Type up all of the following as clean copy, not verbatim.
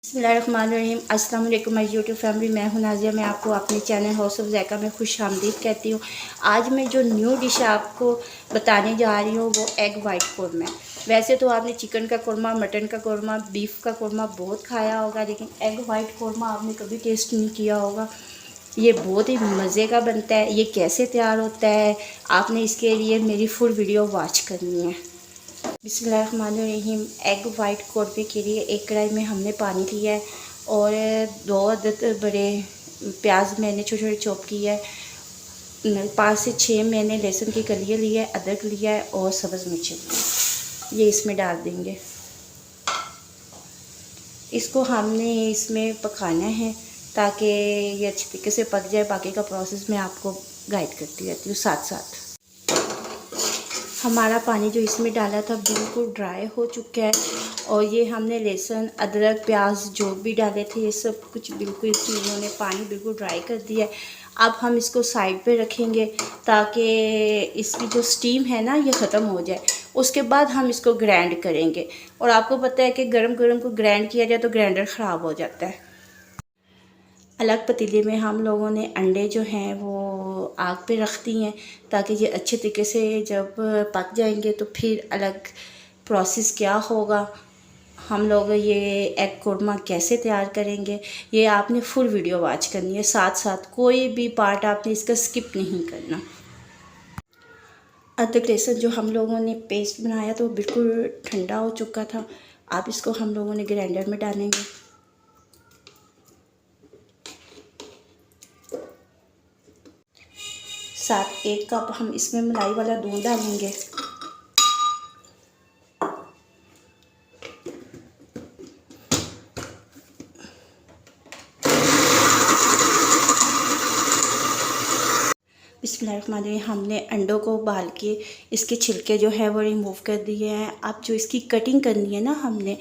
बिस्मिल्लाहिर्रहमानिर्रहीम। अस्सलाम वालेकुम माय यूट्यूब फैमिली। मैं हूं नाज़िया। मैं आपको अपने चैनल हाउस ऑफ ज़ायका में खुश आमदीद कहती हूँ। आज मैं जो न्यू डिश आपको बताने जा रही हूँ वो एग वाइट कौरमा है। वैसे तो आपने चिकन का कौरमा, मटन का कौरमा, बीफ का कौरमा बहुत खाया होगा, लेकिन एग वाइट कौरमा आपने कभी टेस्ट नहीं किया होगा। ये बहुत ही मज़े का बनता है। ये कैसे तैयार होता है, आपने इसके लिए मेरी फुल वीडियो वॉच करनी है। बिस्मिल्लाहिर्रहमानिर्रहीम। एग वाइट कौरमे के लिए एक कढ़ाई में हमने पानी लिया है और 2 अदद बड़े प्याज मैंने छोटे छोटे चॉप किया है। 5 से 6 मैंने लहसुन की कलियाँ ली है, अदरक लिया है और सब्ज़ मिर्च ये इसमें डाल देंगे। इसको हमने इसमें पकाना है ताकि ये अच्छी तरीके से पक जाए। बाकी का प्रोसेस मैं आपको गाइड करती रहती हूँ साथ साथ। हमारा पानी जो इसमें डाला था बिल्कुल ड्राई हो चुका है और ये हमने लहसुन, अदरक, प्याज जो भी डाले थे ये सब कुछ बिल्कुल इन्होंने पानी बिल्कुल ड्राई कर दिया है। अब हम इसको साइड पे रखेंगे ताकि इसकी जो स्टीम है ना ये ख़त्म हो जाए। उसके बाद हम इसको ग्राइंड करेंगे। और आपको पता है कि गरम गरम को ग्राइंड किया जाए तो ग्राइंडर ख़राब हो जाता है। अलग पतीले में हम लोगों ने अंडे जो हैं वो आग पे रख दी हैं ताकि ये अच्छे तरीके से जब पक जाएंगे तो फिर अलग प्रोसेस क्या होगा, हम लोग ये एग कौरमा कैसे तैयार करेंगे, ये आपने फुल वीडियो वॉच करनी है। साथ साथ कोई भी पार्ट आपने इसका स्किप नहीं करना। अदरक लहसुन जो हम लोगों ने पेस्ट बनाया तो बिल्कुल ठंडा हो चुका था। अब इसको हम लोगों ने ग्राइंडर में डालेंगे। साथ 1 कप हम इसमें मलाई वाला दूध डालेंगे। बिस्मिल्लाहिर्रहमानिर्रहीम। हमने अंडों को उबाल के इसके छिलके जो है वो रिमूव कर दिए हैं। अब जो इसकी कटिंग करनी है ना, हमने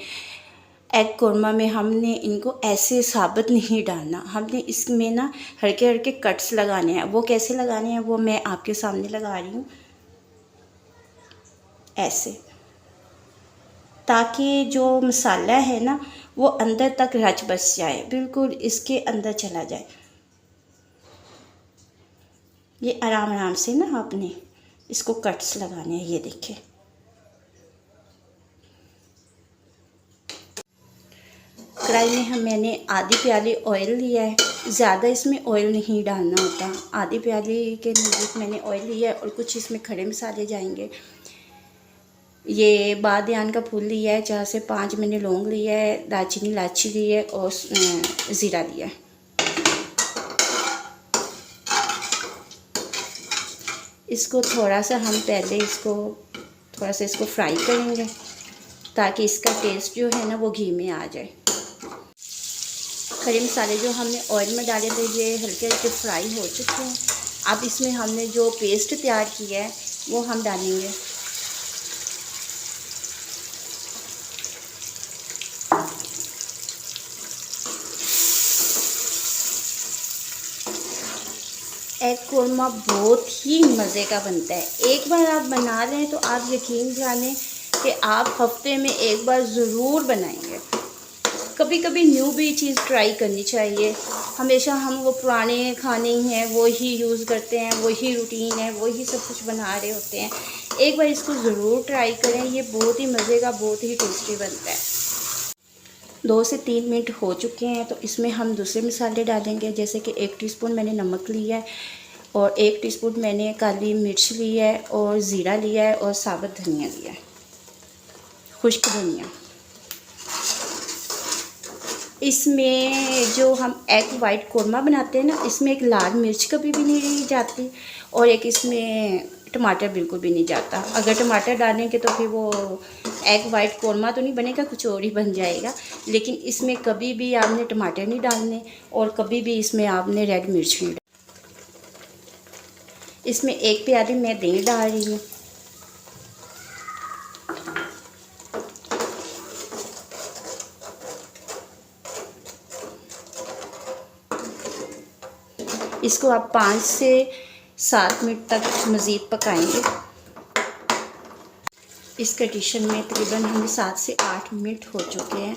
एग कौरमा में हमने इनको ऐसे साबुत नहीं डालना, हमने इसमें ना हल्के हल्के कट्स लगाने हैं। वो कैसे लगाने हैं वो मैं आपके सामने लगा रही हूँ, ऐसे, ताकि जो मसाला है ना वो अंदर तक रच बस जाए, बिल्कुल इसके अंदर चला जाए। ये आराम आराम से ना आपने इसको कट्स लगाने हैं। ये देखिए, कढ़ाई में मैंने आधी प्याली ऑयल लिया है। ज़्यादा इसमें ऑयल नहीं डालना होता। आधी प्याली के नज़दीक मैंने ऑयल लिया है और कुछ इसमें खड़े मसाले जाएंगे। ये बादियान का फूल लिया है, 4 से 5 मैंने लौंग लिया है, दालचीनी इलायची ली है और ज़ीरा लिया है। इसको थोड़ा सा हम पहले थोड़ा सा इसको फ्राई करेंगे ताकि इसका टेस्ट जो है ना वो घी में आ जाए। खड़े मसाले जो हमने ऑयल में डाले थे ये हल्के हल्के फ्राई हो चुके हैं। अब इसमें हमने जो पेस्ट तैयार किया है वो हम डालेंगे। एग कौरमा बहुत ही मज़े का बनता है। एक बार आप बना लें तो आप यकीन जानें कि आप हफ्ते में एक बार ज़रूर बनाएंगे। कभी कभी न्यू भी चीज़ ट्राई करनी चाहिए। हमेशा हम वो पुराने खाने ही हैं वो ही यूज़ करते हैं, वही रूटीन है, वही सब कुछ बना रहे होते हैं। एक बार इसको ज़रूर ट्राई करें। ये बहुत ही मज़े का, बहुत ही टेस्टी बनता है। 2 से 3 मिनट हो चुके हैं तो इसमें हम दूसरे मसाले डालेंगे। जैसे कि 1 टीस्पून मैंने नमक लिया है और 1 टीस्पून मैंने काली मिर्च ली है और ज़ीरा लिया है और साबुत धनिया लिया है, खुश्क धनिया। इसमें जो हम एग वाइट कौरमा बनाते हैं ना, इसमें एक लाल मिर्च कभी भी नहीं जाती और एक इसमें टमाटर बिल्कुल भी नहीं जाता। अगर टमाटर डालेंगे तो फिर वो एग वाइट कौरमा तो नहीं बनेगा, कुछ और ही बन जाएगा। लेकिन इसमें कभी भी आपने टमाटर नहीं डालने और कभी भी इसमें आपने रेड मिर्च नहीं डालनी। इसमें 1 प्याली मैं दही डाल रही हूँ। इसको आप 5 से 7 मिनट तक मज़ीद पकाएंगे। इस कंडीशन में तकरीबन हमें 7 से 8 मिनट हो चुके हैं।